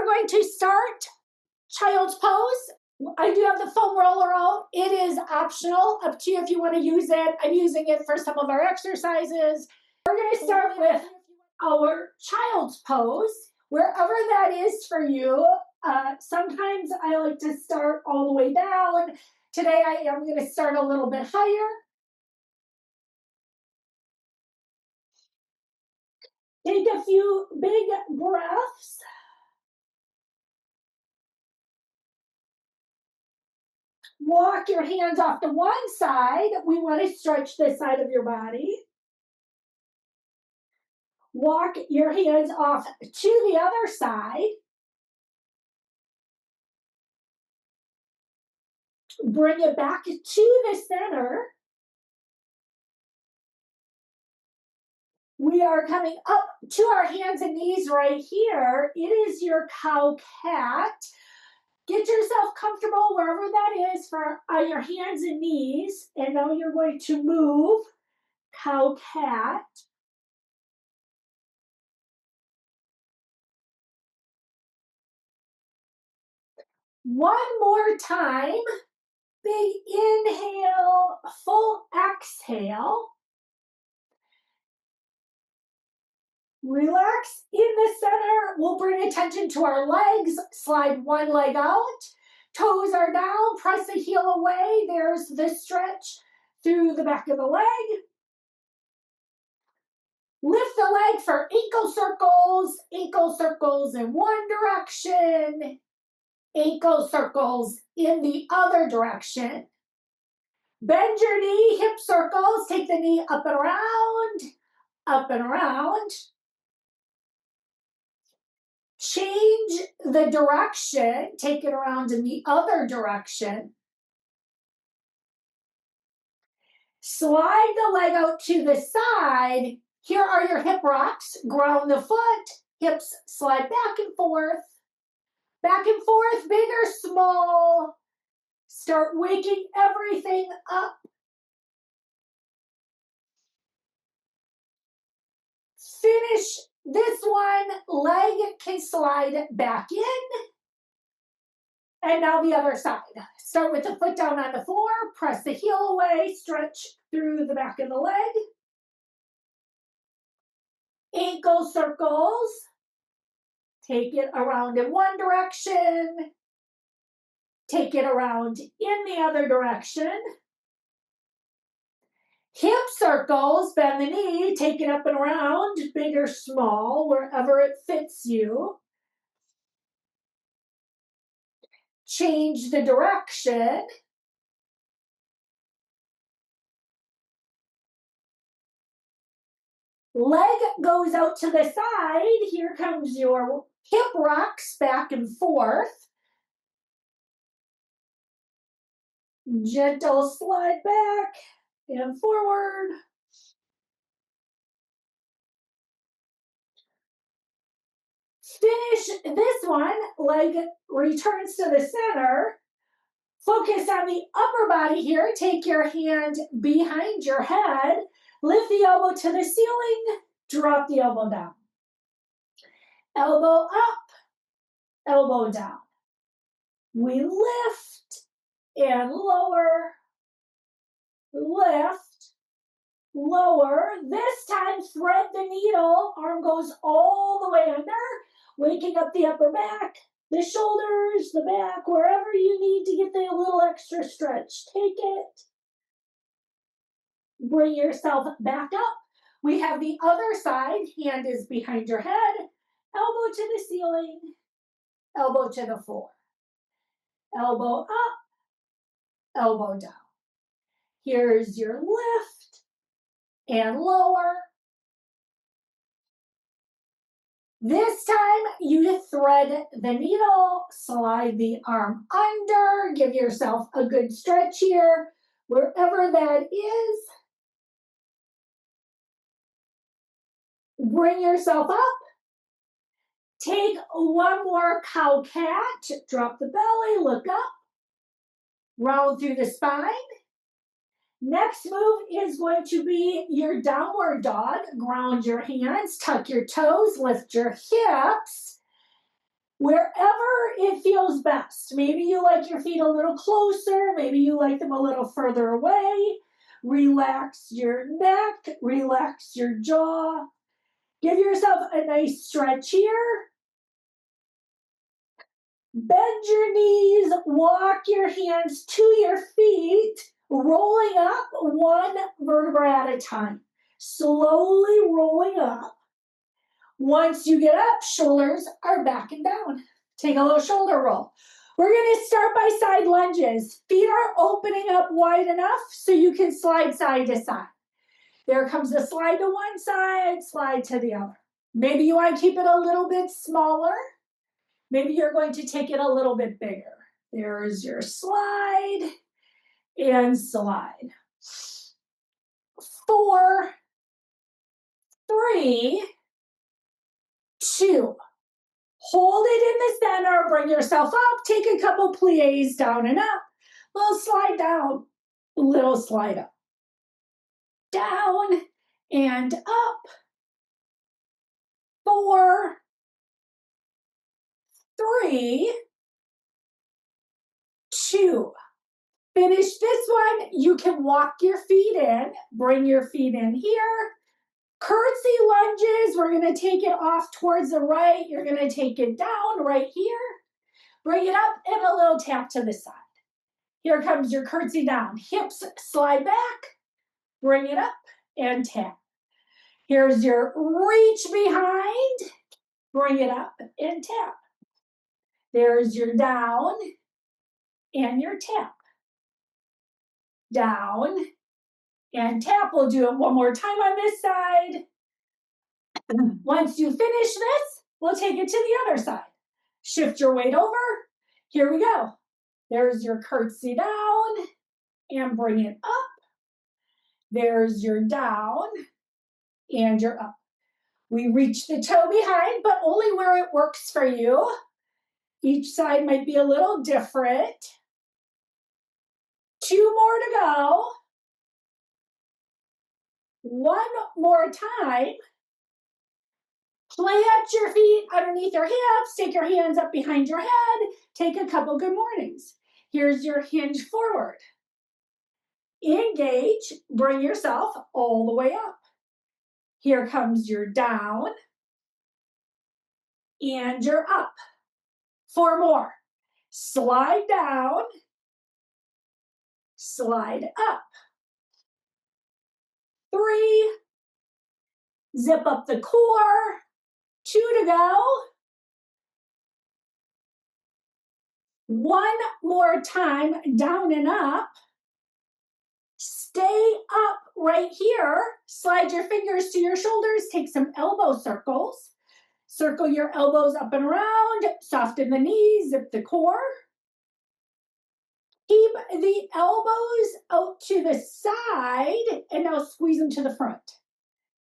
going to start child's pose. I do have the foam roller out. It is optional, up to you if you want to use it. I'm using it for some of our exercises. We're going to start with our child's pose, wherever that is for you. Sometimes I like to start all the way down. Today I am going to start a little bit higher. Take a few big breaths. Walk your hands off to one side. We want to stretch this side of your body. Walk your hands off to the other side. Bring it back to the center. We are coming up to our hands and knees right here. It is your cow cat. Get yourself comfortable wherever that is for your hands and knees. And now you're going to move cow cat. One more time. Big inhale, full exhale. Relax in the center. We'll bring attention to our legs. Slide one leg out. Toes are down. Press the heel away. There's the stretch through the back of the leg. Lift the leg for ankle circles in one direction, ankle circles in the other direction. Bend your knee, hip circles. Take the knee up and around, up and around. Change the direction, take it around in the other direction. Slide the leg out to the side. Here are your hip rocks. Ground the foot, hips slide back and forth, big or small. Start waking everything up. Finish this one, leg can slide back in. And now the other side. Start with the foot down on the floor, press the heel away, stretch through the back of the leg. Ankle circles. Take it around in one direction. Take it around in the other direction. Hip circles, bend the knee, take it up and around, big or small, wherever it fits you. Change the direction. Leg goes out to the side. Here comes your hip rocks back and forth. Gentle slide back and forward. Finish this one. Leg returns to the center. Focus on the upper body here. Take your hand behind your head. Lift the elbow to the ceiling. Drop the elbow down. Elbow up. Elbow down. We lift and lower. Lift. Lower. This time thread the needle. Arm goes all the way under. Waking up the upper back, the shoulders, the back, wherever you need to get the little extra stretch. Take it. Bring yourself back up. We have the other side. Hand is behind your head. Elbow to the ceiling. Elbow to the floor. Elbow up. Elbow down. Here's your lift and lower. This time you thread the needle, slide the arm under, give yourself a good stretch here, wherever that is. Bring yourself up. Take one more cow cat, drop the belly, look up, round through the spine. Next move is going to be your downward dog. Ground your hands, tuck your toes, lift your hips. wherever it feels best. Maybe you like your feet a little closer, maybe you like them a little further away. Relax your neck, relax your jaw. Give yourself a nice stretch here. Bend your knees, walk your hands to your feet, rolling up one vertebra at a time. Slowly rolling up. Once you get up, shoulders are back and down. Take a little shoulder roll. We're going to start by side lunges. Feet are opening up wide enough so you can slide side to side. There comes a slide to one side, slide to the other. Maybe you want to keep it a little bit smaller. Maybe you're going to take it a little bit bigger. There's your slide and slide. 4, 3, 2. Hold it in the center, bring yourself up, take a couple plies down and up. Little slide down, little slide up. Down and up. 4, 3, 2. Finish this one. You can walk your feet in, bring your feet in here. Curtsy lunges, we're going to take it off towards the right. You're going to take it down right here. Bring it up and a little tap to the side. Here comes your curtsy down. Hips slide back. Bring it up and tap. Here's your reach behind. Bring it up and tap. There's your down and your tap. Down and tap. We'll do it one more time on this side. Once you finish this, we'll take it to the other side. Shift your weight over. Here we go. There's your curtsy down and bring it up. There's your down and your up. We reach the toe behind, but only where it works for you. Each side might be a little different. 2 more to go. 1 more time. Plant your feet underneath your hips. Take your hands up behind your head. Take a couple good mornings. Here's your hinge forward. Engage. Bring yourself all the way up. Here comes your down and your up. 4 more. Slide down. Slide up. 3. Zip up the core. 2 to go. 1 more time, down and up. Stay up right here. Slide your fingers to your shoulders. Take some elbow circles. Circle your elbows up and around. Soften the knees, zip the core. Keep the elbows out to the side and now squeeze them to the front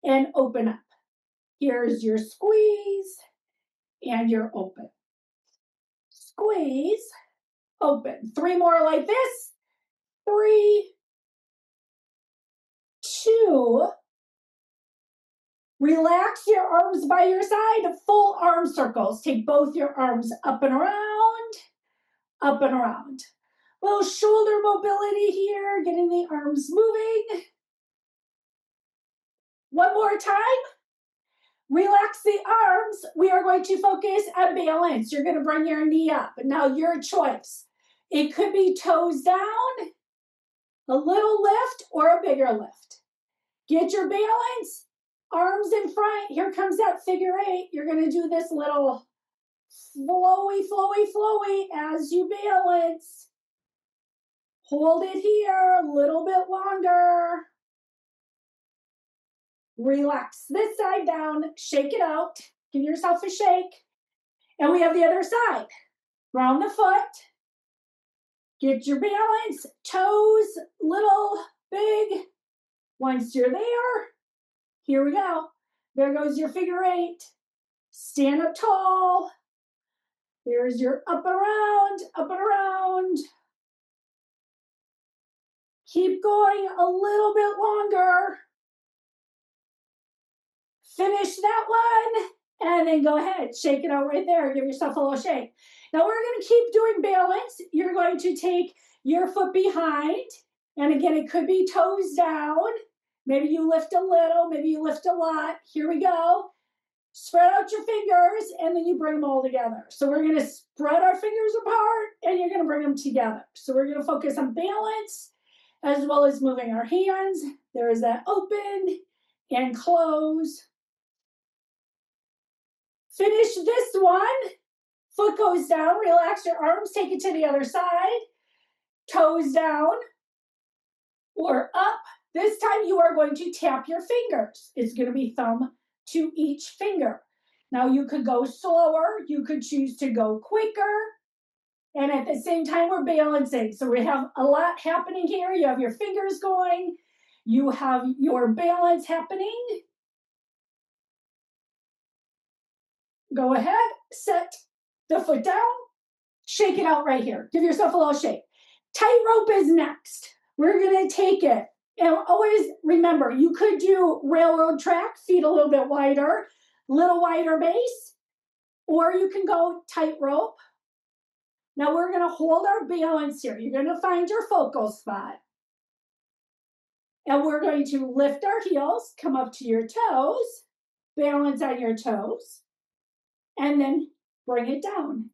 and open up. Here's your squeeze and your open. Squeeze, open. 3 more like this. 3, 2. Relax your arms by your side. Full arm circles. Take both your arms up and around, up and around. Little shoulder mobility here, getting the arms moving. 1 more time. Relax the arms. We are going to focus on balance. You're going to bring your knee up. Now your choice. It could be toes down, a little lift, or a bigger lift. Get your balance. Arms in front. Here comes that figure 8. You're going to do this little flowy, flowy, flowy as you balance. Hold it here a little bit longer. Relax this side down. Shake it out. Give yourself a shake. And we have the other side. Round the foot. Get your balance. Toes, little, big. Once you're there, here we go. There goes your figure 8. Stand up tall. There's your up and around, up and around. Keep going a little bit longer. Finish that one And then go ahead, shake it out right there. Give yourself a little shake. Now we're going to keep doing balance. You're going to take your foot behind. And again, it could be toes down. Maybe you lift a little, maybe you lift a lot. Here we go. Spread out your fingers, and then you bring them all together. So we're going to spread our fingers apart, and you're going to bring them together. So we're going to focus on balance, as well as moving our hands. There is that open and close. Finish this one. Foot goes down. Relax your arms. Take it to the other side. Toes down or up. This time you are going to tap your fingers. It's going to be thumb to each finger. Now you could go slower. You could choose to go quicker. And at the same time, we're balancing. So we have a lot happening here. You have your fingers going. You have your balance happening. Go ahead, set the foot down. Shake it out right here. Give yourself a little shake. Tightrope is next. We're going to take it. And always remember, you could do railroad track, feet a little bit wider base, or you can go tightrope. Now we're going to hold our balance here. You're going to find your focal spot. And we're going to lift our heels, come up to your toes, balance on your toes, and then bring it down.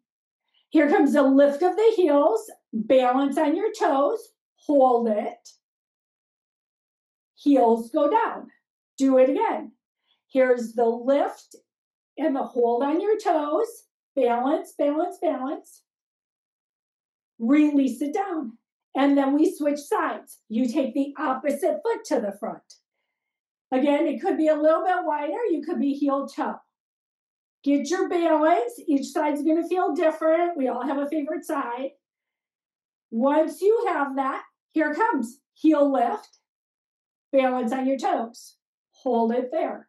Here comes the lift of the heels, balance on your toes, hold it. Heels go down. Do it again. Here's the lift and the hold on your toes. Balance, balance, balance. Release it down. And then we switch sides. You take the opposite foot to the front. Again, it could be a little bit wider. You could be heel toe. Get your balance. Each side's going to feel different. We all have a favorite side. Once you have that, here comes heel lift. Balance on your toes. Hold it there.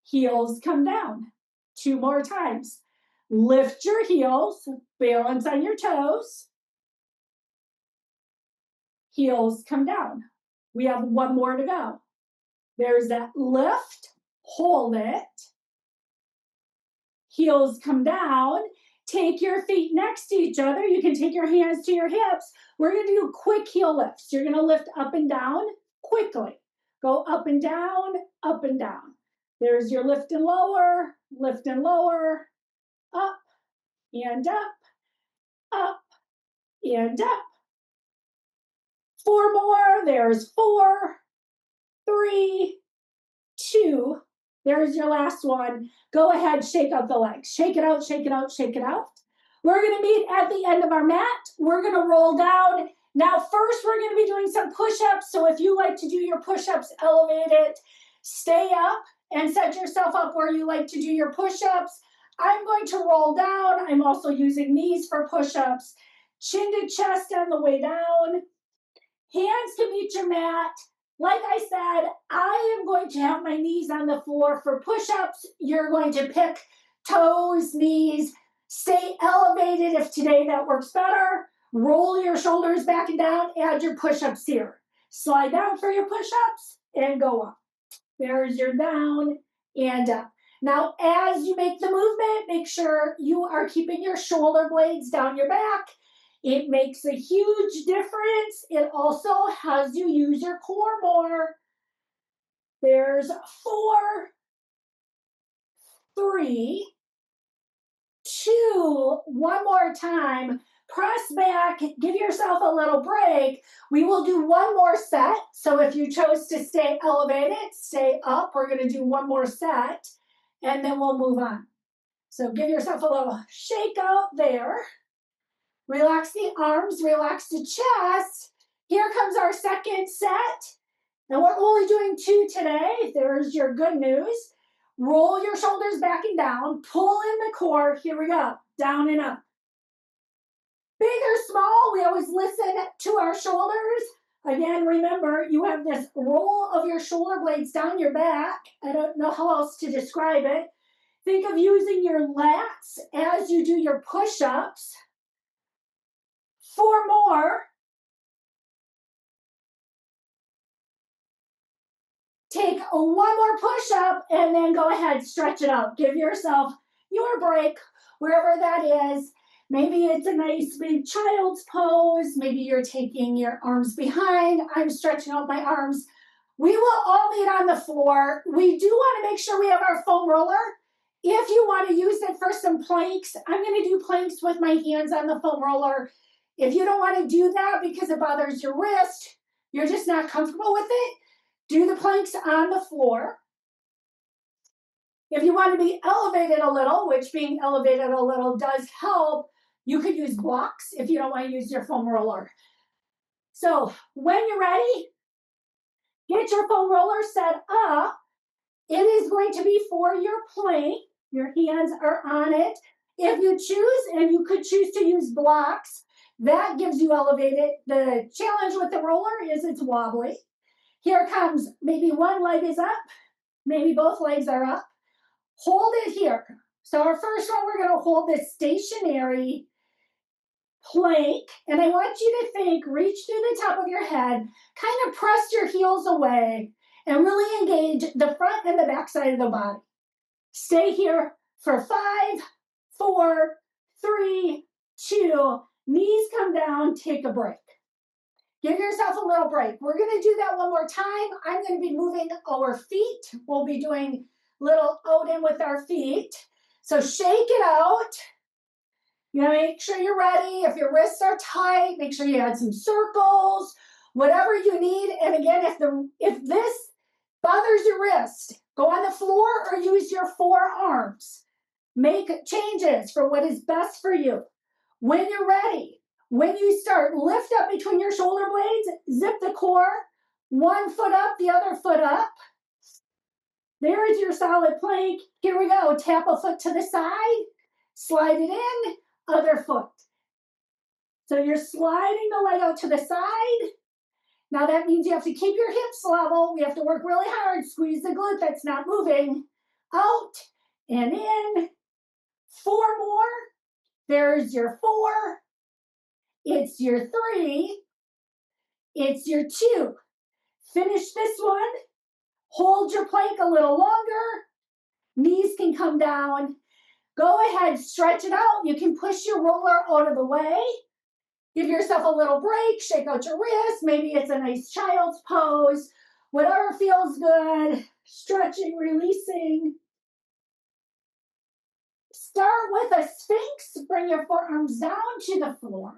Heels come down. 2 more times. Lift your heels. Balance on your toes. Heels come down. We have 1 more to go. There's that lift. Hold it. Heels come down. Take your feet next to each other. You can take your hands to your hips. We're going to do quick heel lifts. You're going to lift up and down quickly. Go up and down, up and down. There's your lift and lower, up and up and up. 4 more. There's 4, 3, 2. There's your last one. Go ahead, shake out the legs. Shake it out, shake it out, shake it out. We're going to meet at the end of our mat. We're going to roll down. Now, first, we're going to be doing some push-ups. So if you like to do your push-ups, elevate it. Stay up and set yourself up where you like to do your push-ups. I'm going to roll down. I'm also using these for push-ups. Chin to chest on the way down. Hands to meet your mat. Like I said, I am going to have my knees on the floor for push-ups. You're going to pick toes, knees. Stay elevated if today that works better. Roll your shoulders back and down. Add your push-ups here. Slide down for your push-ups and go up. There's your down and up. Now, as you make the movement, make sure you are keeping your shoulder blades down your back. It makes a huge difference. It also has you use your core more. There's 4, 3, 2, 1 more time. Press back, give yourself a little break. We will do 1 more set. So if you chose to stay elevated, stay up. We're going to do 1 more set, and then we'll move on. So give yourself a little shake out there. Relax the arms, relax the chest. Here comes our second set. Now we're only doing 2 today. There's your good news. Roll your shoulders back and down. Pull in the core. Here we go. Down and up. Big or small, we always listen to our shoulders. Again, remember, you have this roll of your shoulder blades down your back. I don't know how else to describe it. Think of using your lats as you do your push-ups. 4 more. Take one more push-up and then go ahead, stretch it out. Give yourself your break, wherever that is. Maybe it's a nice big child's pose. Maybe you're taking your arms behind. I'm stretching out my arms. We will all meet on the floor. We do want to make sure we have our foam roller. If you want to use it for some planks, I'm going to do planks with my hands on the foam roller. If you don't want to do that because it bothers your wrist, you're just not comfortable with it, do the planks on the floor. If you want to be elevated a little, which being elevated a little does help, you could use blocks if you don't want to use your foam roller. So when you're ready, get your foam roller set up. It is going to be for your plank. Your hands are on it. If you choose, and you could choose to use blocks, that gives you elevated. The challenge with the roller is it's wobbly. Here comes, maybe one leg is up, maybe both legs are up. Hold it here. So our first one, we're going to hold this stationary plank, and I want you to think, reach through the top of your head, kind of press your heels away, and really engage the front and the back side of the body. Stay here for 5, 4, 3, 2, knees come down, take a break. Give yourself a little break. We're going to do that one more time. I'm going to be moving our feet. We'll be doing little out in with our feet. So shake it out. You know, make sure you're ready. If your wrists are tight, make sure you add some circles, whatever you need. And again, if this bothers your wrist, go on the floor or use your forearms. Make changes for what is best for you. When you're ready, when you start, lift up between your shoulder blades, zip the core, one foot up, the other foot up. There is your solid plank. Here we go. Tap a foot to the side, slide it in, other foot. So you're sliding the leg out to the side. Now that means you have to keep your hips level. We have to work really hard. Squeeze the glute that's not moving. Out and in. 4 more. There's your 4. It's your 3. It's your 2. Finish this one. Hold your plank a little longer. Knees can come down. Go ahead, stretch it out. You can push your roller out of the way. Give yourself a little break. Shake out your wrists. Maybe it's a nice child's pose. Whatever feels good. Stretching, releasing. Start with a sphinx. Bring your forearms down to the floor.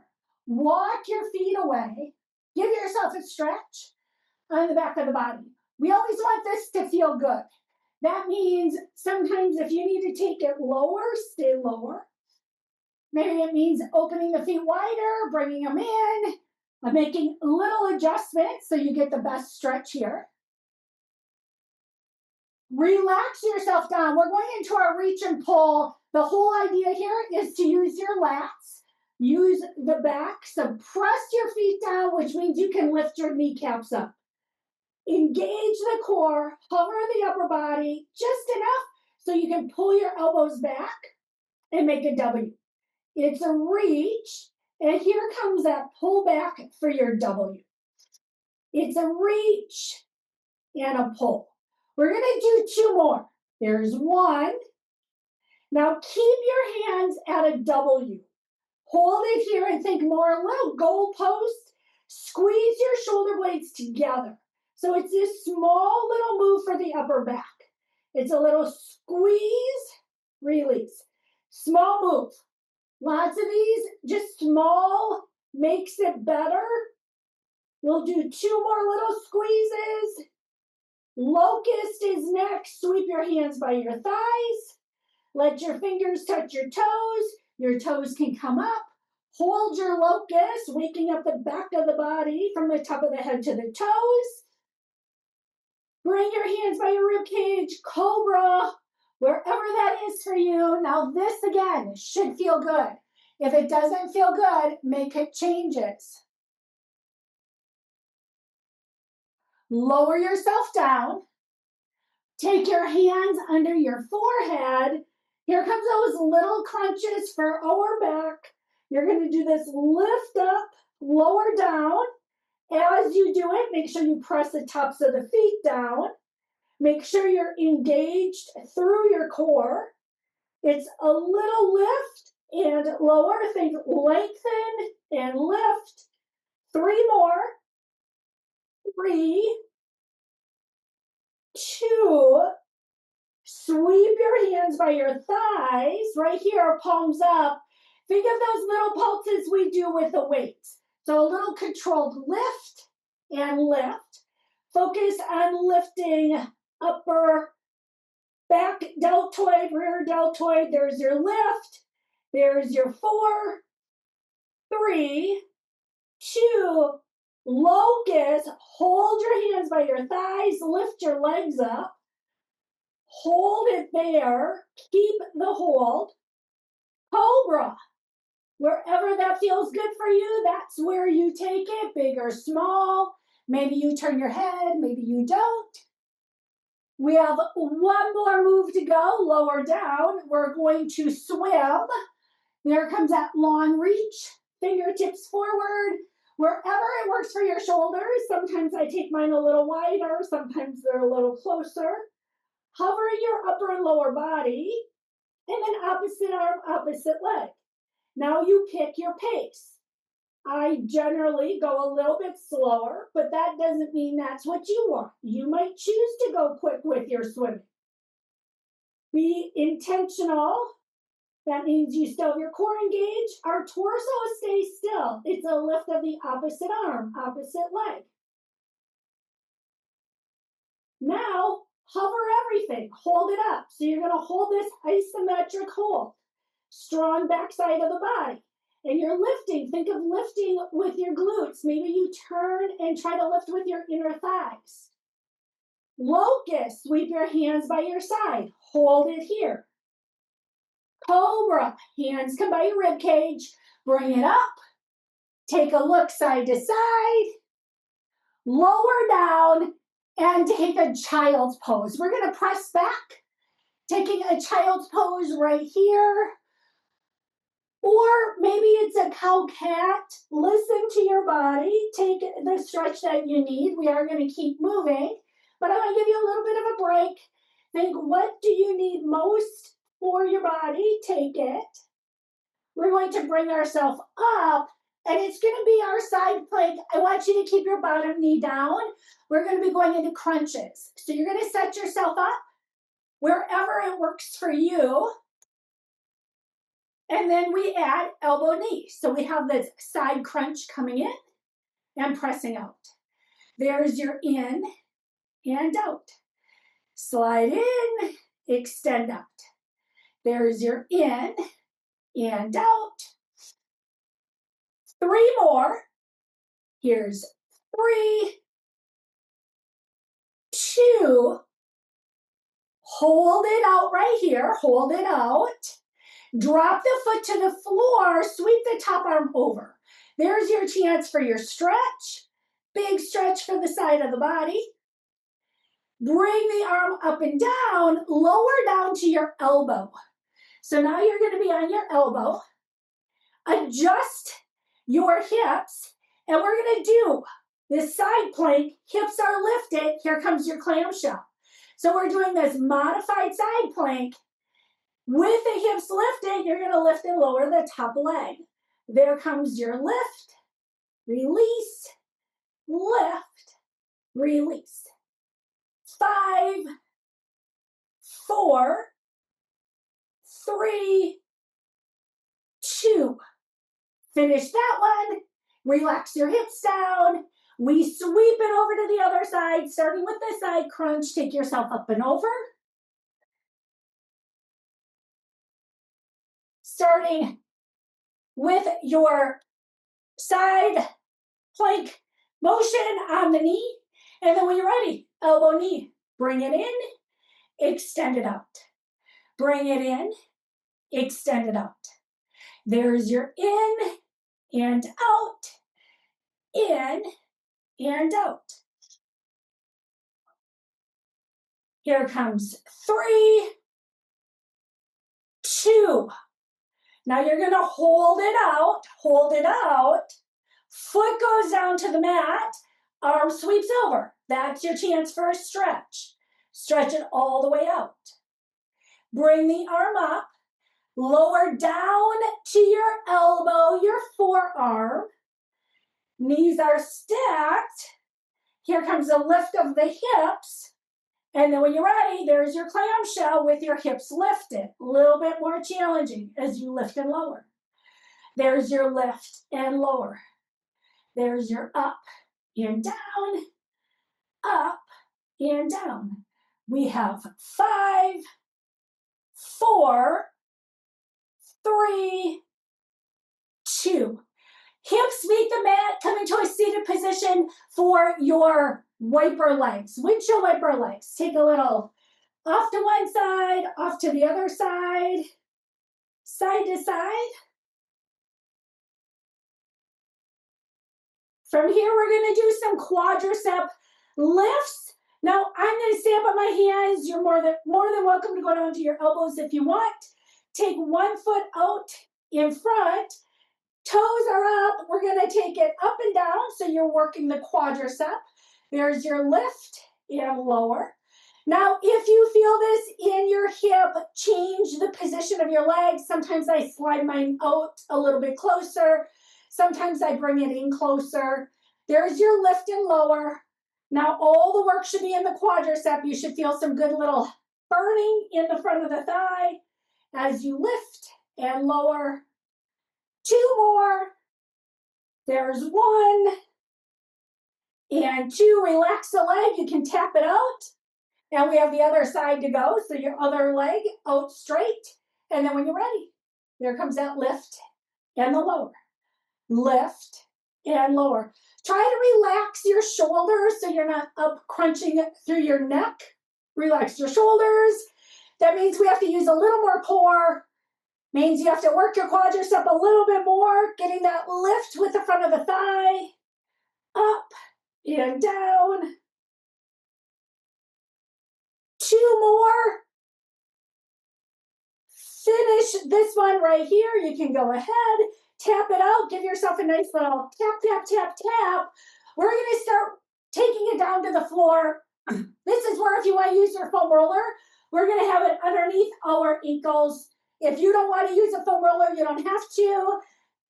Walk your feet away. Give yourself a stretch on the back of the body. We always want this to feel good. That means sometimes if you need to take it lower, stay lower. Maybe it means opening the feet wider, bringing them in, making little adjustments so you get the best stretch here. Relax yourself down. We're going into our reach and pull. The whole idea here is to use your lats, use the back, so press your feet down, which means you can lift your kneecaps up. Engage the core, hover the upper body just enough so you can pull your elbows back and make a W. It's a reach, and here comes that pull back for your W. It's a reach and a pull. We're going to do 2 more. There's 1. Now keep your hands at a W. Hold it here and think more a little goal post. Squeeze your shoulder blades together. So it's this small little move for the upper back. It's a little squeeze, release. Small move. Lots of these, just small, makes it better. We'll do 2 more little squeezes. Locust is next. Sweep your hands by your thighs. Let your fingers touch your toes. Your toes can come up. Hold your locust, waking up the back of the body from the top of the head to the toes. Bring your hands by your rib cage, cobra, wherever that is for you. Now this again should feel good. If it doesn't feel good, make it changes. Lower yourself down. Take your hands under your forehead. Here comes those little crunches for our back. You're going to do this lift up, lower down. As you do it, make sure you press the tops of the feet down. Make sure you're engaged through your core. It's a little lift and lower. Think lengthen and lift. 3 more. 3, 2. Sweep your hands by your thighs. Right here, palms up. Think of those little pulses we do with the weights. So a little controlled lift and lift. Focus on lifting upper back deltoid, rear deltoid. There's your lift. There's your 4, 3, 2, locust. Hold your hands by your thighs. Lift your legs up. Hold it there. Keep the hold. Cobra. Wherever that feels good for you, that's where you take it, big or small. Maybe you turn your head, maybe you don't. We have one more move to go, lower down. We're going to swim. There comes that long reach, fingertips forward, wherever it works for your shoulders. Sometimes I take mine a little wider, sometimes they're a little closer. Hover your upper and lower body, and then opposite arm, opposite leg. Now you pick your pace. I generally go a little bit slower, but that doesn't mean that's what you want. You might choose to go quick with your swimming. Be intentional. That means you still have your core engaged. Our torso stays still. It's a lift of the opposite arm, opposite leg. Now, hover everything. Hold it up. So you're going to hold this isometric hold. Strong backside of the body. And you're lifting. Think of lifting with your glutes. Maybe you turn and try to lift with your inner thighs. Locust. Sweep your hands by your side. Hold it here. Cobra. Hands come by your rib cage. Bring it up. Take a look side to side. Lower down and take a child's pose. We're going to press back. Taking a child's pose right here. Or maybe it's a cow cat. Listen to your body. Take the stretch that you need. We are going to keep moving. But I want to give you a little bit of a break. Think, what do you need most for your body? Take it. We're going to bring ourselves up. And it's going to be our side plank. I want you to keep your bottom knee down. We're going to be going into crunches. So you're going to set yourself up wherever it works for you. And then we add elbow knee. So we have this side crunch coming in and pressing out. There's your in and out. Slide in, extend out. There's your in and out. 3 more. Here's 3, 2. Hold it out right here. Hold it out. Drop the foot to the floor. Sweep the top arm over. There's your chance for your stretch. Big stretch for the side of the body. Bring the arm up and down. Lower down to your elbow. So now you're going to be on your elbow. Adjust your hips. And we're going to do this side plank. Hips are lifted. Here comes your clamshell. So we're doing this modified side plank. With the hips lifted, you're going to lift and lower the top leg. There comes your lift, release, lift, release. 5, 4, 3, 2. Finish that one. Relax your hips down. We sweep it over to the other side, starting with the side crunch. Take yourself up and over. Starting with your side plank motion on the knee. And then when you're ready, elbow knee. Bring it in, extend it out. Bring it in, extend it out. There's your in and out, in and out. Here comes 3, 2. Now you're going to hold it out, hold it out. Foot goes down to the mat, arm sweeps over. That's your chance for a stretch. Stretch it all the way out. Bring the arm up. Lower down to your elbow, your forearm. Knees are stacked. Here comes a lift of the hips. And then when you're ready, there's your clamshell with your hips lifted. A little bit more challenging as you lift and lower. There's your lift and lower. There's your up and down, up and down. We have 5, 4, 3, 2. Hips meet the mat, come into a seated position for your wiper legs, windshield wiper legs. Take a little off to one side, off to the other side, side to side. From here, we're going to do some quadricep lifts. Now, I'm going to stand up on my hands. You're more than welcome to go down to your elbows if you want. Take one foot out in front. Toes are up. We're going to take it up and down, so you're working the quadricep. There's your lift and lower. Now, if you feel this in your hip, change the position of your legs. Sometimes I slide mine out a little bit closer. Sometimes I bring it in closer. There's your lift and lower. Now, all the work should be in the quadricep. You should feel some good little burning in the front of the thigh as you lift and lower. 2 more. There's 1 and 2. Relax the leg. You can tap it out. And we have the other side to go. So your other leg out straight. And then when you're ready, there comes that lift and the lower. Lift and lower. Try to relax your shoulders so you're not up crunching through your neck. Relax your shoulders. That means we have to use a little more core. Means you have to work your quadricep a little bit more, getting that lift with the front of the thigh. Up and down. 2 more. Finish this one right here. You can go ahead, tap it out, give yourself a nice little tap, tap, tap, tap. We're going to start taking it down to the floor. This is where if you want to use your foam roller, we're going to have it underneath our ankles. If you don't want to use a foam roller, you don't have to.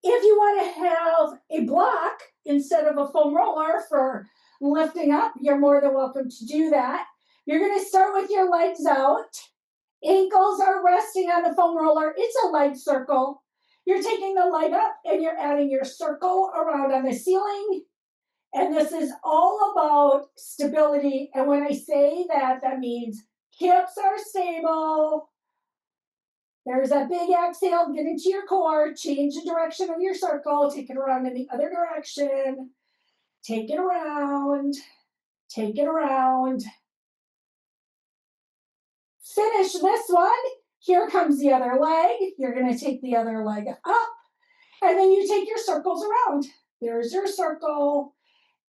If you want to have a block instead of a foam roller for lifting up, you're more than welcome to do that. You're going to start with your legs out. Ankles are resting on the foam roller. It's a leg circle. You're taking the leg up and you're adding your circle around on the ceiling. And this is all about stability. And when I say that, that means hips are stable. There's a big exhale. Get into your core. Change the direction of your circle. Take it around in the other direction. Take it around. Take it around. Finish this one. Here comes the other leg. You're going to take the other leg up. And then you take your circles around. There's your circle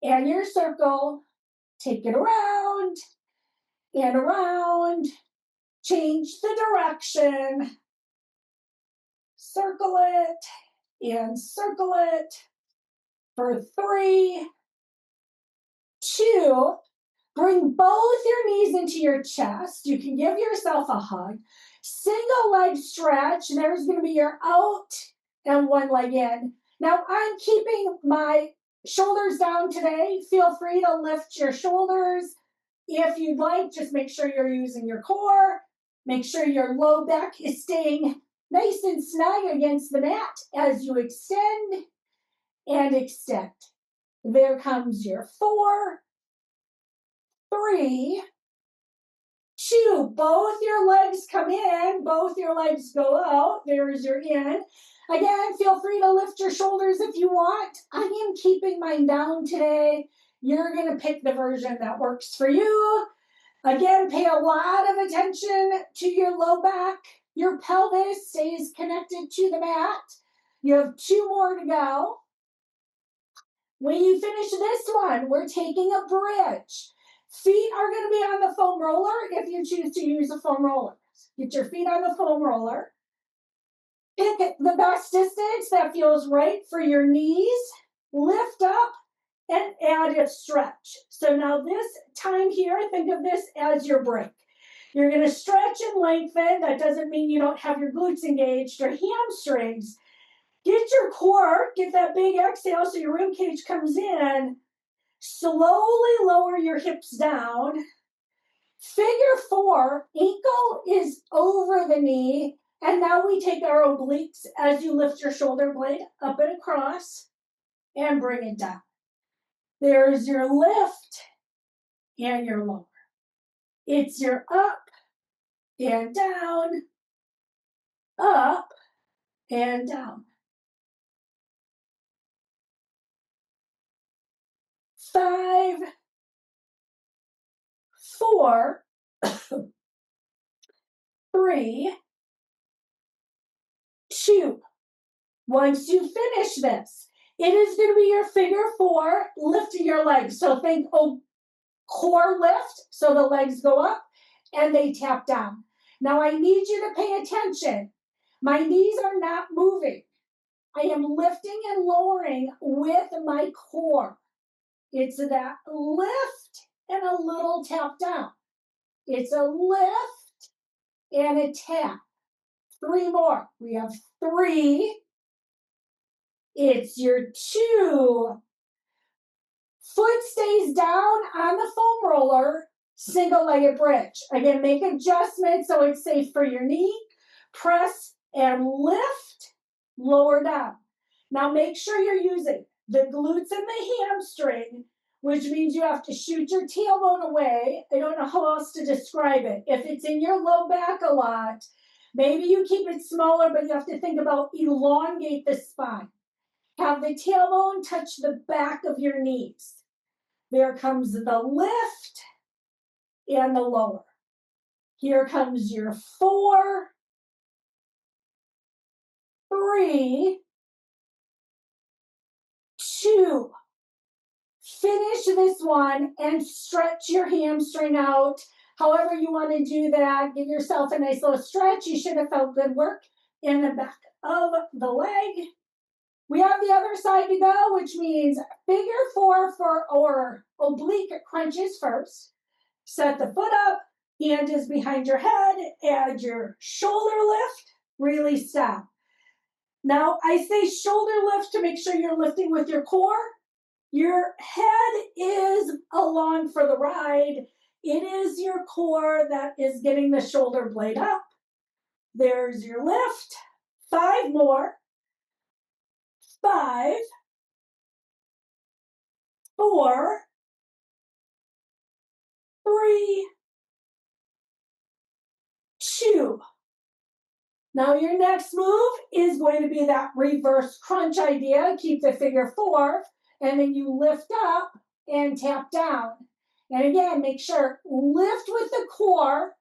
and your circle. Take it around and around. Change the direction. Circle it and circle it for 3, 2. Bring both your knees into your chest. You can give yourself a hug. Single leg stretch. There's going to be your out and one leg in. Now I'm keeping my shoulders down today. Feel free to lift your shoulders if you'd like. Just make sure you're using your core. Make sure your low back is staying nice and snug against the mat as you extend and extend. There comes your 4, 3, 2. Both your legs come in, both your legs go out. There's your in. Again, feel free to lift your shoulders if you want. I am keeping mine down today. You're going to pick the version that works for you. Again, pay a lot of attention to your low back. Your pelvis stays connected to the mat. You have 2 more to go. When you finish this one, we're taking a bridge. Feet are going to be on the foam roller if you choose to use a foam roller. Get your feet on the foam roller. Pick the best distance that feels right for your knees. Lift up and add a stretch. So now this time here, think of this as your break. You're going to stretch and lengthen. That doesn't mean you don't have your glutes engaged or hamstrings. Get your core, get that big exhale so your rib cage comes in. Slowly lower your hips down. Figure 4, ankle is over the knee. And now we take our obliques as you lift your shoulder blade up and across and bring it down. There's your lift and your lower. It's your up and down, up and down. 5, 4, 3, 2. Once you finish this, it is going to be your figure 4, lifting your legs. So think core lift, so the legs go up and they tap down. Now I need you to pay attention. My knees are not moving. I am lifting and lowering with my core. It's that lift and a little tap down. It's a lift and a tap. 3 more. We have 3. It's your 2. Foot stays down on the foam roller, single-legged bridge. Again, make adjustments so it's safe for your knee. Press and lift, lower down. Now make sure you're using the glutes and the hamstring, which means you have to shoot your tailbone away. I don't know how else to describe it. If it's in your low back a lot, maybe you keep it smaller, but you have to think about elongate the spine. Have the tailbone touch the back of your knees. There comes the lift and the lower. Here comes your 4, 3, 2. Finish this one and stretch your hamstring out. However you want to do that, give yourself a nice little stretch. You should have felt good work in the back of the leg. We have the other side to go, which means figure 4 for our oblique crunches first. Set the foot up, hand is behind your head, add your shoulder lift, release down. Now, I say shoulder lift to make sure you're lifting with your core. Your head is along for the ride. It is your core that is getting the shoulder blade up. There's your lift. 5 more. 5, 4, 3, 2. Now your next move is going to be that reverse crunch idea. Keep the figure 4, and then you lift up and tap down. And again, make sure, lift with the core,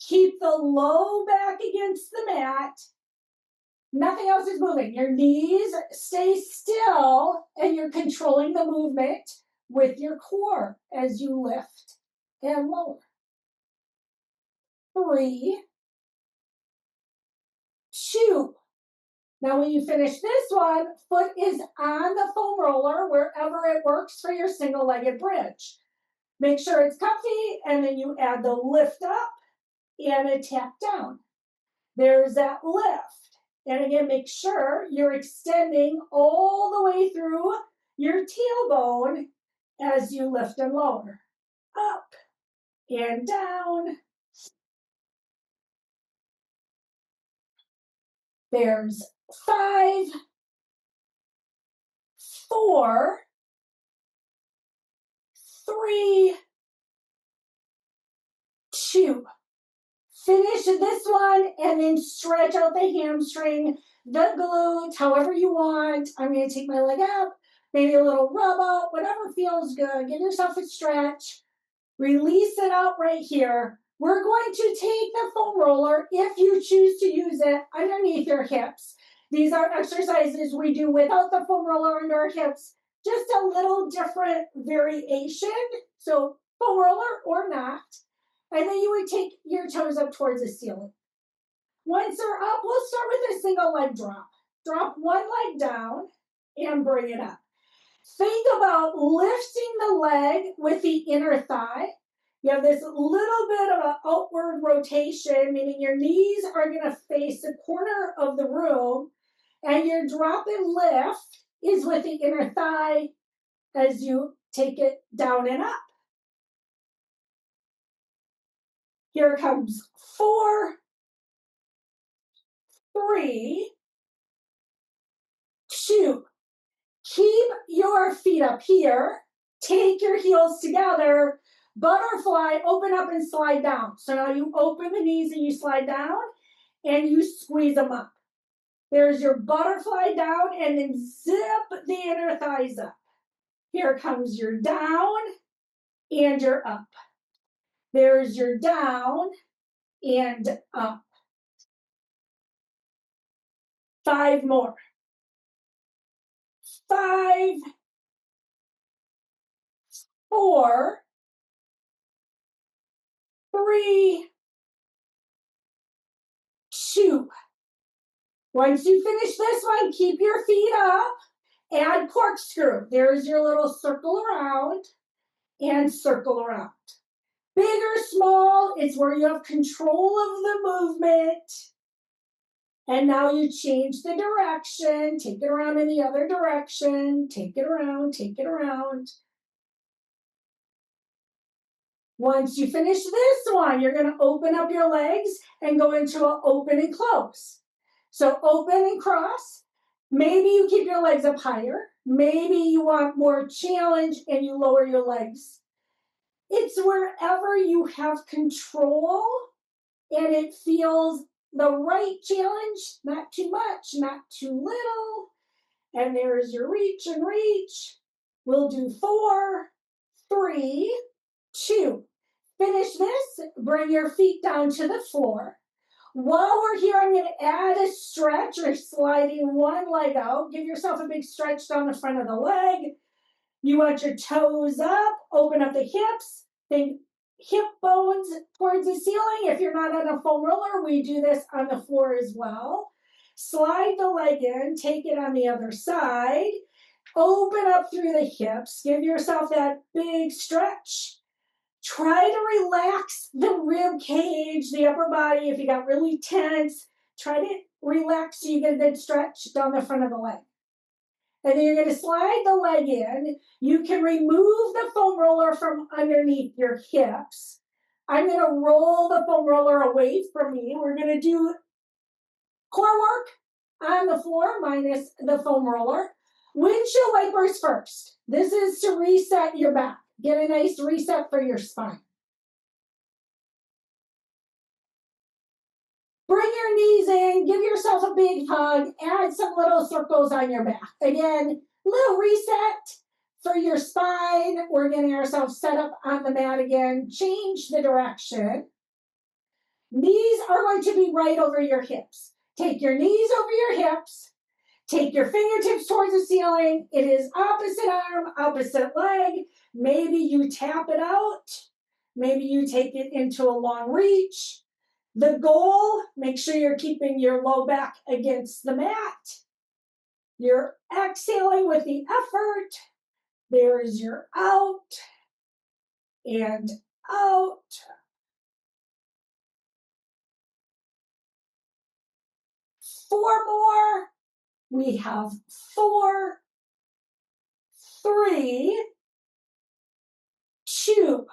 keep the low back against the mat. Nothing else is moving. Your knees stay still, and you're controlling the movement with your core as you lift and lower. 3, 2. Now when you finish this one, foot is on the foam roller wherever it works for your single-legged bridge. Make sure it's comfy, and then you add the lift up and a tap down. There's that lift. And again, make sure you're extending all the way through your tailbone as you lift and lower. Up and down. There's 5, 4, 3, 2. Finish this one and then stretch out the hamstring, the glute, however you want. I'm going to take my leg up, maybe a little rub out, whatever feels good. Give yourself a stretch. Release it out right here. We're going to take the foam roller, if you choose to use it, underneath your hips. These are exercises we do without the foam roller under our hips. Just a little different variation. So foam roller or not. And then you would take your toes up towards the ceiling. Once they're up, we'll start with a single leg drop. Drop one leg down and bring it up. Think about lifting the leg with the inner thigh. You have this little bit of an outward rotation, meaning your knees are going to face the corner of the room, and your drop and lift is with the inner thigh as you take it down and up. Here comes 4, 3, 2. Keep your feet up here. Take your heels together. Butterfly, open up and slide down. So now you open the knees and you slide down and you squeeze them up. There's your butterfly down, and then zip the inner thighs up. Here comes your down and your up. There's your down and up. 5 more. 5, 4, 3, 2. Once you finish this one, keep your feet up. Add corkscrew. There's your little circle around and circle around. Big or small, it's where you have control of the movement. And now you change the direction. Take it around in the other direction. Take it around, take it around. Once you finish this one, you're going to open up your legs and go into an open and close. So open and cross. Maybe you keep your legs up higher. Maybe you want more challenge and you lower your legs. It's wherever you have control and it feels the right challenge, not too much, not too little. And there's your reach and reach. We'll do 4, 3, 2. Finish this, bring your feet down to the floor. While we're here, I'm going to add a stretch or sliding one leg out. Give yourself a big stretch down the front of the leg. You want your toes up, open up the hips, think hip bones towards the ceiling. If you're not on a foam roller, we do this on the floor as well. Slide the leg in, take it on the other side. Open up through the hips. Give yourself that big stretch. Try to relax the rib cage, the upper body. If you got really tense, try to relax so you get a good stretch down the front of the leg. And then you're going to slide the leg in. You can remove the foam roller from underneath your hips. I'm going to roll the foam roller away from me. We're going to do core work on the floor minus the foam roller. Windshield wipers first. This is to reset your back. Get a nice reset for your spine. Bring your knees in, give yourself a big hug, add some little circles on your back. Again, little reset for your spine. We're getting ourselves set up on the mat again. Change the direction. Knees are going to be right over your hips. Take your knees over your hips. Take your fingertips towards the ceiling. It is opposite arm, opposite leg. Maybe you tap it out. Maybe you take it into a long reach. The goal, make sure you're keeping your low back against the mat. You're exhaling with the effort. There's your out and out. 4 more. We have 4, 3, 2.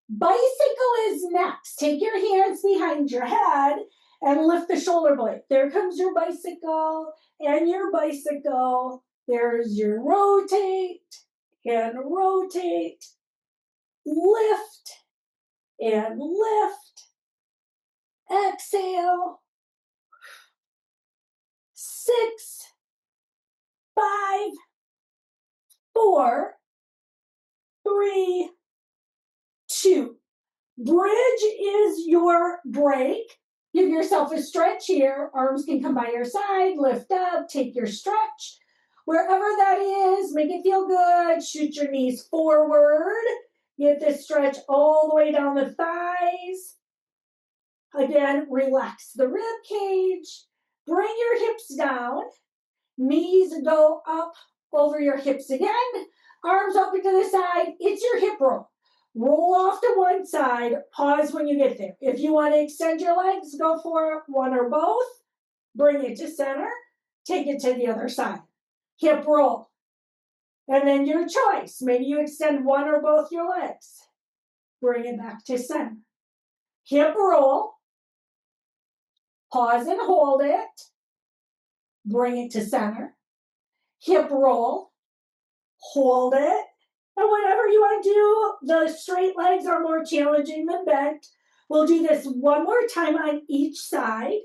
Bicycle is next. Take your hands behind your head and lift the shoulder blade. There comes your bicycle and your bicycle. There's your rotate and rotate. Lift and lift. Exhale. 6, 5, 4, 3, 2. Bridge is your break. Give yourself a stretch here. Arms can come by your side. Lift up. Take your stretch. Wherever that is, make it feel good. Shoot your knees forward. Get this stretch all the way down the thighs. Again, relax the rib cage. Bring your hips down. Knees go up over your hips again. Arms open to the side. It's your hip roll. Roll off to one side. Pause when you get there. If you want to extend your legs, go for it. One or both. Bring it to center. Take it to the other side. Hip roll. And then your choice. Maybe you extend one or both your legs. Bring it back to center. Hip roll. Pause and hold it. Bring it to center. Hip roll. Hold it. And whatever you want to do, the straight legs are more challenging than bent. We'll do this one more time on each side.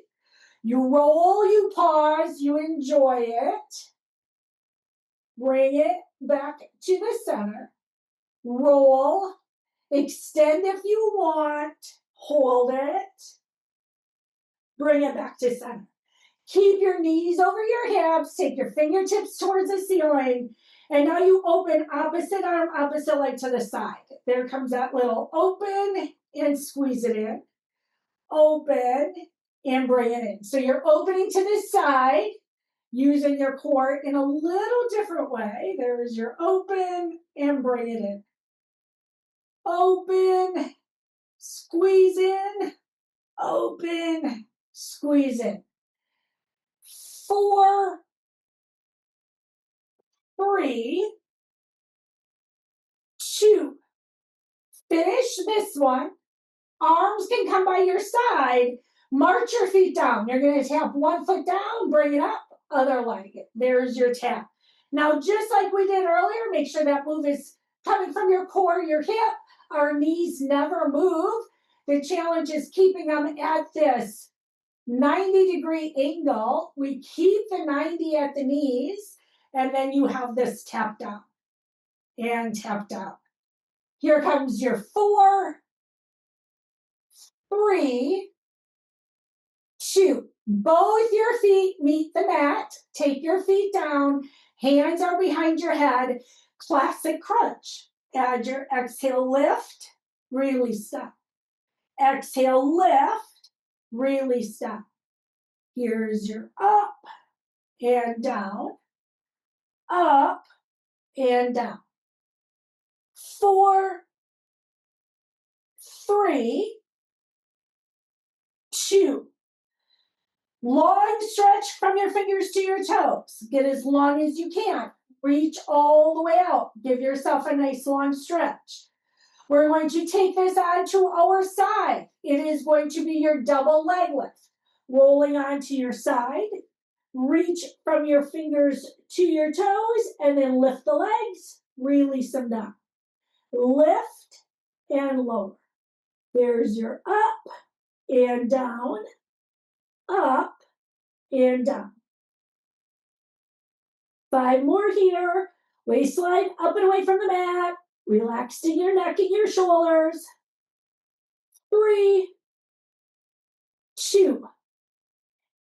You roll, you pause, you enjoy it. Bring it back to the center. Roll. Extend if you want. Hold it. Bring it back to center. Keep your knees over your hips. Take your fingertips towards the ceiling. And now you open opposite arm, opposite leg to the side. There comes that little open and squeeze it in. Open and bring it in. So you're opening to the side, using your core in a little different way. There's your open and bring it in. Open, squeeze in, open, squeeze in. 4, 3, 2. Finish this one. Arms can come by your side. March your feet down. You're going to tap one foot down, bring it up, other leg. There's your tap. Now, just like we did earlier, make sure that move is coming from your core, your hip. Our knees never move. The challenge is keeping them at this 90-degree angle. We keep the 90 at the knees, and then you have this tap down and tap down. Here comes your 4, 3, 2. Both your feet meet the mat. Take your feet down. Hands are behind your head. Classic crunch. Add your exhale, lift, release, stop. Exhale, lift, release, stop. Here's your up and down, up and down. 4, 3, 2. Long stretch from your fingers to your toes. Get as long as you can. Reach all the way out. Give yourself a nice long stretch. We're going to take this on to our side. It is going to be your double leg lift. Rolling onto your side. Reach from your fingers to your toes and then lift the legs. Release them down. Lift and lower. There's your up and down. Up and down. 5 more here. Waistline up and away from the mat. Relaxing your neck and your shoulders. 3, 2.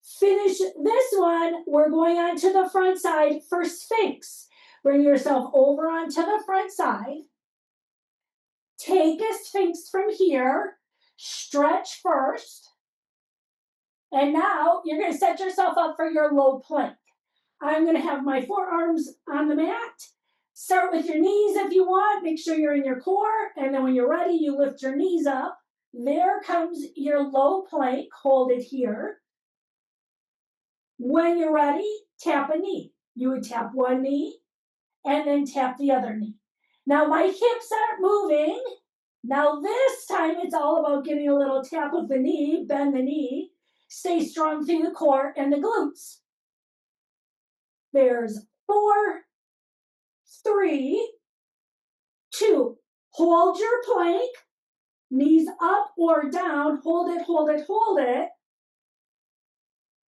Finish this one. We're going on to the front side for Sphinx. Bring yourself over onto the front side. Take a Sphinx from here. Stretch first. And now you're going to set yourself up for your low plank. I'm going to have my forearms on the mat. Start with your knees if you want. Make sure you're in your core. And then when you're ready, you lift your knees up. There comes your low plank. Hold it here. When you're ready, tap a knee. You would tap one knee and then tap the other knee. Now my hips aren't moving. Now this time it's all about getting a little tap of the knee. Bend the knee. Stay strong through the core and the glutes. There's 4, 3, 2. Hold your plank. Knees up or down. Hold it, hold it, hold it.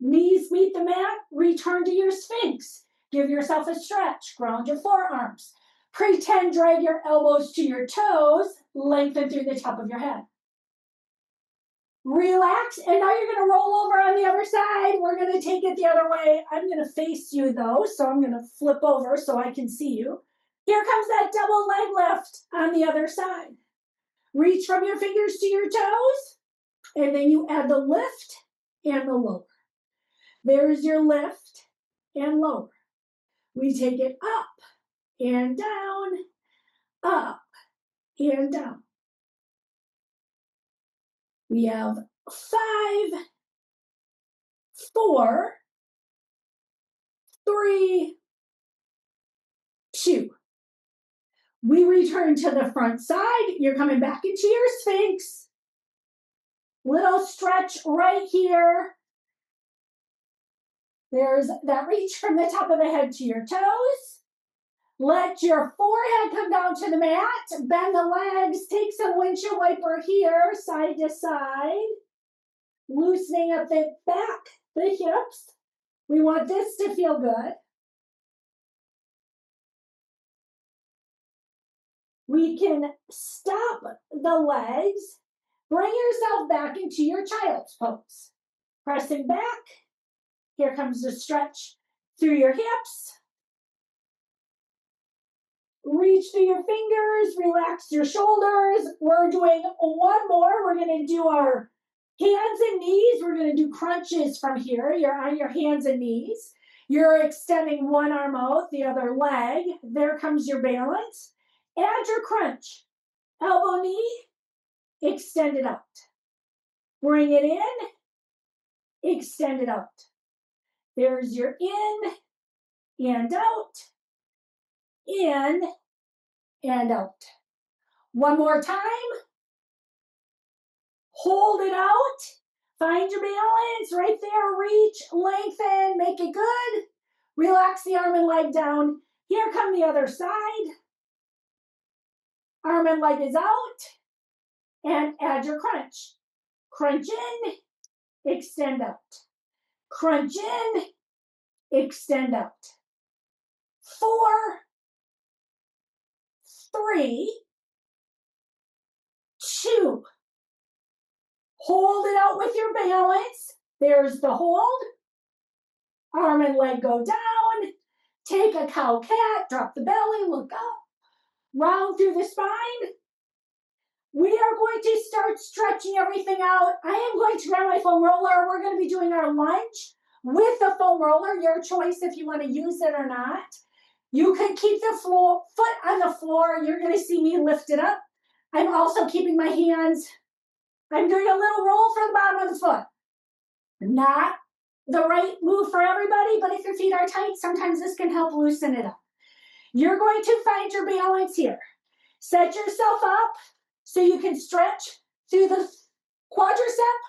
Knees meet the mat. Return to your Sphinx. Give yourself a stretch. Ground your forearms. Pretend drag your elbows to your toes. Lengthen through the top of your head. Relax, and now you're going to roll over on the other side. We're going to take it the other way. I'm going to face you, though, so I'm going to flip over so I can see you. Here comes that double leg lift on the other side. Reach from your fingers to your toes, and then you add the lift and the lower. There's your lift and lower. We take it up and down, up and down. We have 5, 4, 3, 2. We return to the front side. You're coming back into your Sphinx. Little stretch right here. There's that reach from the top of the head to your toes. Let your forehead come down to the mat. Bend the legs. Take some windshield wiper here, side to side. Loosening up the back, the hips. We want this to feel good. We can stop the legs. Bring yourself back into your child's pose. Pressing back. Here comes the stretch through your hips. Reach through your fingers. Relax your shoulders. We're doing one more. We're going to do our hands and knees. We're going to do crunches from here. You're on your hands and knees. You're extending one arm out, the other leg. There comes your balance. Add your crunch. Elbow, knee, extend it out. Bring it in, extend it out. There's your in and out, in and out. One more time. Hold it out. Find your balance right there. Reach, lengthen, make it good. Relax the arm and leg down. Here come the other side. Arm and leg is out. And add your crunch. Crunch in, extend out. Crunch in, extend out. 4, 3, 2. Hold it out with your balance. There's the hold. Arm and leg go down. Take a cow cat, drop the belly, look up. Round through the spine. We are going to start stretching everything out. I am going to grab my foam roller. We're going to be doing our lunge with the foam roller. Your choice if you want to use it or not. You can keep the foot on the floor. You're going to see me lift it up. I'm also keeping my hands. I'm doing a little roll for the bottom of the foot. Not the right move for everybody, but if your feet are tight, sometimes this can help loosen it up. You're going to find your balance here. Set yourself up so you can stretch through the quadricep.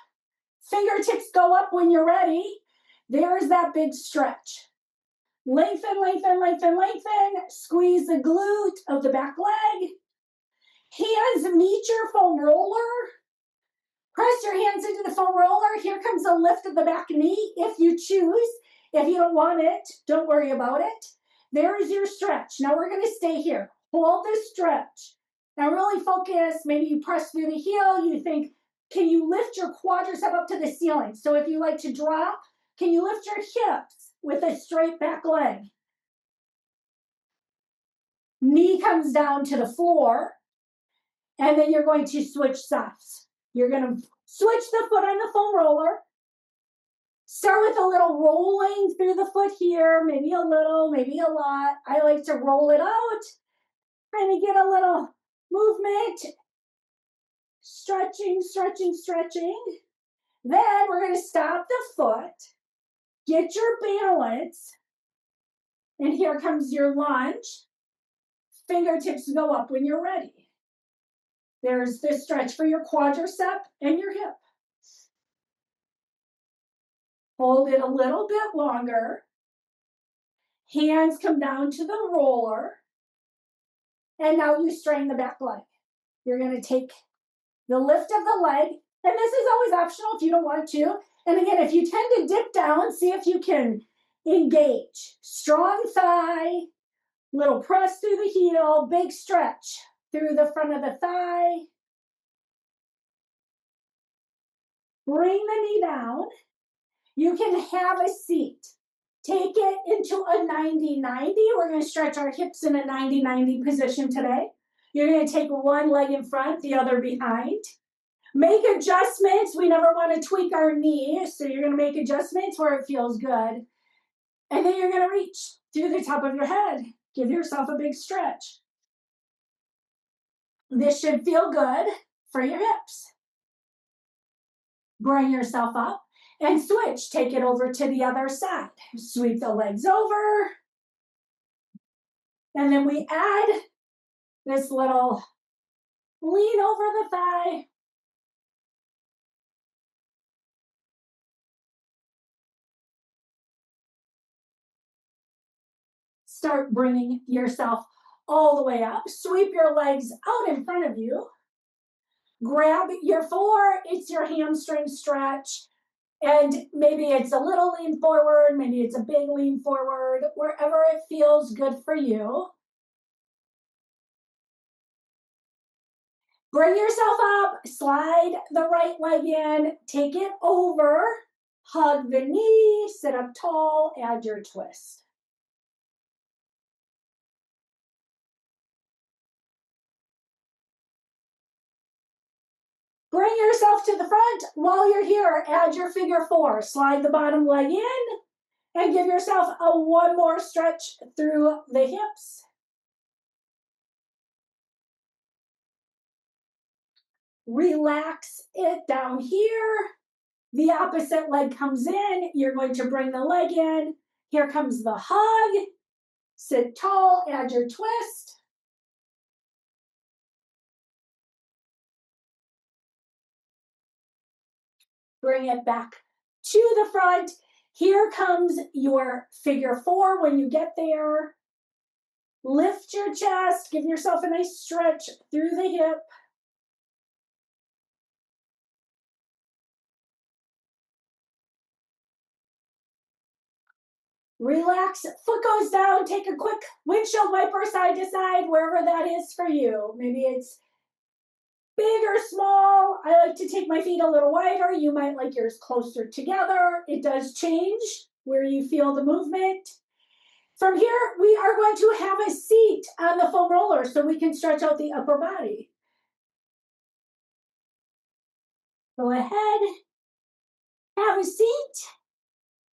Fingertips go up when you're ready. There's that big stretch. Lengthen, lengthen, lengthen, lengthen. Squeeze the glute of the back leg. Hands meet your foam roller. Press your hands into the foam roller. Here comes a lift of the back knee if you choose. If you don't want it, don't worry about it. There is your stretch. Now we're going to stay here. Hold this stretch. Now really focus. Maybe you press through the heel. You think, can you lift your quadricep up to the ceiling? So if you like to drop, can you lift your hips with a straight back leg? Knee comes down to the floor. And then you're going to switch sides. You're going to switch the foot on the foam roller. Start with a little rolling through the foot here. Maybe a little, maybe a lot. I like to roll it out. Kind of get a little movement. Stretching, stretching, stretching. Then we're going to stop the foot. Get your balance. And here comes your lunge. Fingertips go up when you're ready. There's this stretch for your quadricep and your hip. Hold it a little bit longer. Hands come down to the roller. And now you straighten the back leg. You're going to take the lift of the leg. And this is always optional if you don't want to. And again, if you tend to dip down, see if you can engage. Strong thigh. Little press through the heel. Big stretch through the front of the thigh. Bring the knee down. You can have a seat. Take it into a 90-90. We're going to stretch our hips in a 90-90 position today. You're going to take one leg in front, the other behind. Make adjustments. We never want to tweak our knee, so you're going to make adjustments where it feels good. And then you're going to reach through the top of your head. Give yourself a big stretch. This should feel good for your hips. Bring yourself up and switch. Take it over to the other side. Sweep the legs over. And then we add this little lean over the thigh. Start bringing yourself all the way up. Sweep your legs out in front of you. Grab your floor. It's your hamstring stretch. And maybe it's a little lean forward. Maybe it's a big lean forward. Wherever it feels good for you. Bring yourself up. Slide the right leg in. Take it over. Hug the knee. Sit up tall. Add your twist. Bring yourself to the front. While you're here, add your figure four. Slide the bottom leg in and give yourself a one more stretch through the hips. Relax it down here. The opposite leg comes in. You're going to bring the leg in. Here comes the hug. Sit tall, add your twist. Bring it back to the front. Here comes your figure four when you get there. Lift your chest. Give yourself a nice stretch through the hip. Relax. Foot goes down. Take a quick windshield wiper side to side, wherever that is for you. Maybe it's big or small. I like to take my feet a little wider. You might like yours closer together. It does change where you feel the movement. From here, we are going to have a seat on the foam roller so we can stretch out the upper body. Go ahead. Have a seat.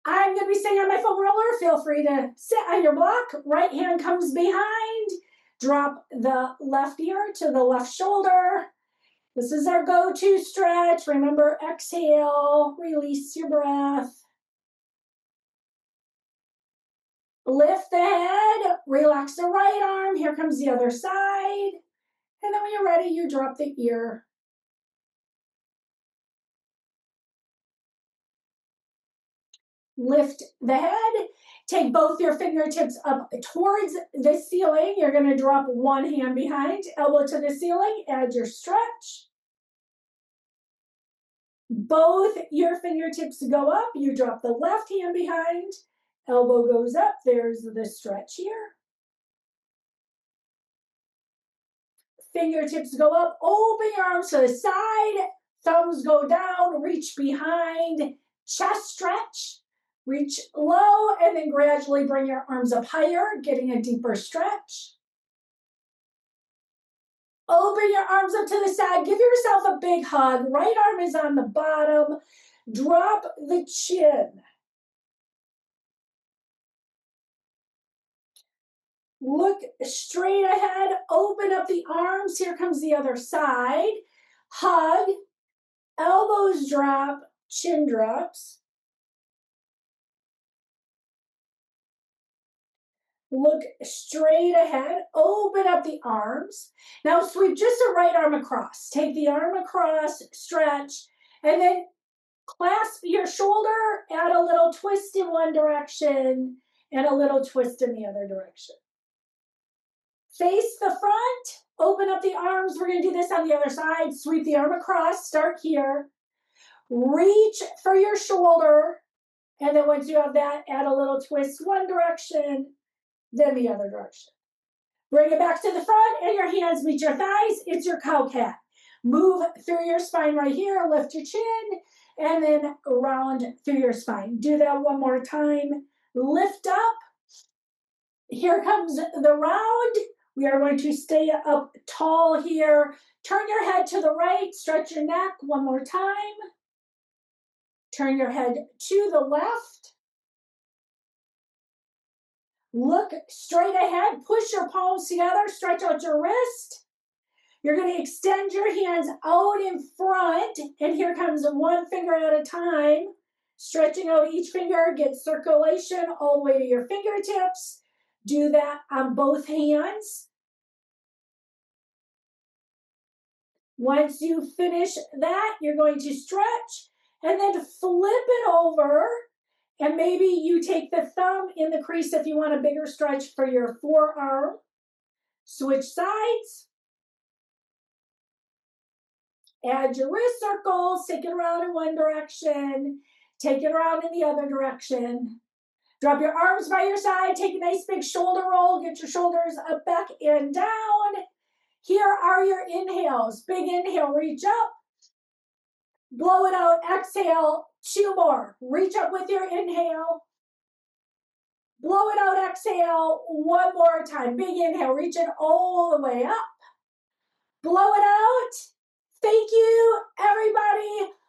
I'm going to be sitting on my foam roller. Feel free to sit on your block. Right hand comes behind. Drop the left ear to the left shoulder. This is our go-to stretch. Remember, exhale, release your breath. Lift the head, relax the right arm. Here comes the other side. And then when you're ready, you drop the ear. Lift the head. Take both your fingertips up towards the ceiling. You're going to drop one hand behind, elbow to the ceiling. Add your stretch. Both your fingertips go up. You drop the left hand behind. Elbow goes up. There's the stretch here. Fingertips go up. Open your arms to the side. Thumbs go down. Reach behind. Chest stretch. Reach low and then gradually bring your arms up higher, getting a deeper stretch. Open your arms up to the side. Give yourself a big hug. Right arm is on the bottom. Drop the chin. Look straight ahead. Open up the arms. Here comes the other side. Hug. Elbows drop. Chin drops. Look straight ahead. Open up the arms. Now sweep just the right arm across. Take the arm across, stretch, and then clasp your shoulder. Add a little twist in one direction and a little twist in the other direction. Face the front. Open up the arms. We're going to do this on the other side. Sweep the arm across. Start here. Reach for your shoulder. And then once you have that, add a little twist one direction, then the other direction. Bring it back to the front and your hands meet your thighs. It's your cow cat. Move through your spine right here. Lift your chin and then round through your spine. Do that one more time. Lift up. Here comes the round. We are going to stay up tall here. Turn your head to the right. Stretch your neck one more time. Turn your head to the left. Look straight ahead, push your palms together, stretch out your wrist. You're going to extend your hands out in front, and here comes one finger at a time. Stretching out each finger, get circulation all the way to your fingertips. Do that on both hands. Once you finish that, you're going to stretch and then flip it over. And maybe you take the thumb in the crease if you want a bigger stretch for your forearm. Switch sides. Add your wrist circles, take it around in one direction, take it around in the other direction. Drop your arms by your side, take a nice big shoulder roll, get your shoulders up, back, and down. Here are your inhales. Big inhale, reach up. Blow it out, exhale, 2 more. Reach up with your inhale. Blow it out, exhale, 1 more time. Big inhale, reach it all the way up. Blow it out. Thank you, everybody.